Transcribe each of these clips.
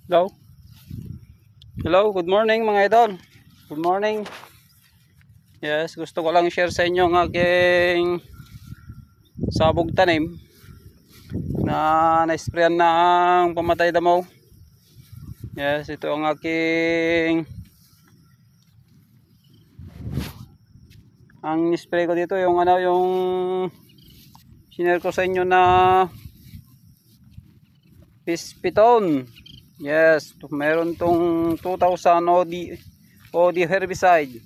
Hello. Hello, good morning mga idol. Good morning. Yes, gusto ko lang share sa inyo ang aking sabog tanim na na-sprayan ng pamatay damo. Yes, ito ang aking spray ko dito, yung yung sinare ko sa inyo na Pispiton. Yes, meron tong 2000 OD herbicide.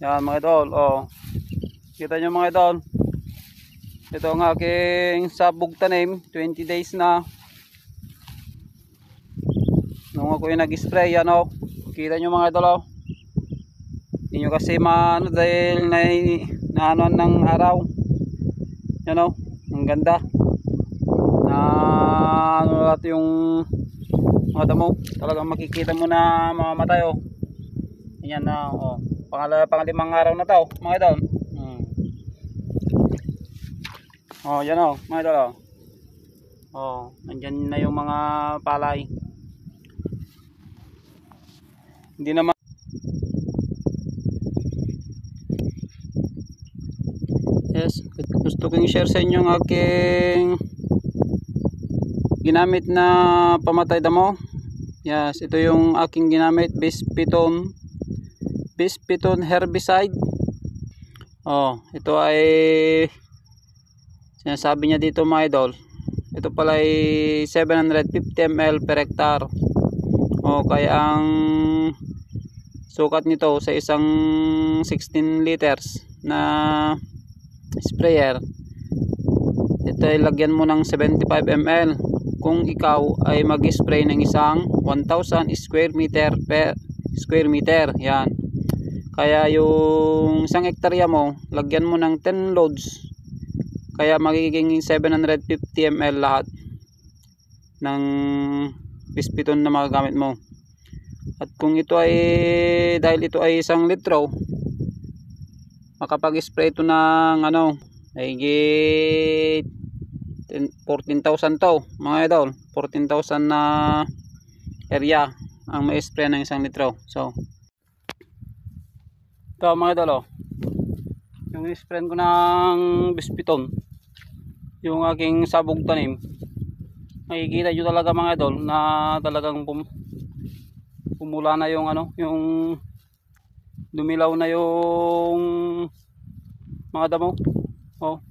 Yan mga idol, oh. Kita nyo mga idol. Ito ang aking sabog tanim, 20 days na. Nung ako yung nag-spray, yan oh. Kita nyo mga idol oh. Hindi nyo kasi maano dahil naanuan ng araw. Yan oh, ang ganda. Na ano natin yung mga damo, talagang makikita mo na mamamatay oh. Yan na oh. Pangalimang araw na to mga idol. Oh, yan oh mga idol oh. Oh, nandyan na yung mga palay. Hindi naman yes, gusto kong i-share sa inyo ang aking ginamit na pamatay damo. Yes, ito yung aking ginamit, Pispiton herbicide. Oh, ito ay sinasabi niya dito mga idol. Ito pala ay 750 ml per hectare. Oh, kaya ang sukat nito sa isang 16 liters na sprayer, ito ay lagyan mo ng 75 ml kung ikaw ay mag-spray ng isang 1000 square meter per square meter. Yan, kaya yung isang hektarya mo lagyan mo ng 10 loads, kaya magiging 750 ml lahat ng Pispiton na magagamit mo. At kung ito ay dahil ito ay 1 litro, makapag-spray ito ng ay 14,000 to mga idol. 14,000 na area ang may spray ng 1 litro. So ito mga idol oh, yung spray ko ng Pispiton, yung aking sabog tanim, makikita nyo talaga mga idol na talagang pumula na yung yung dumilaw na yung mga damo oh.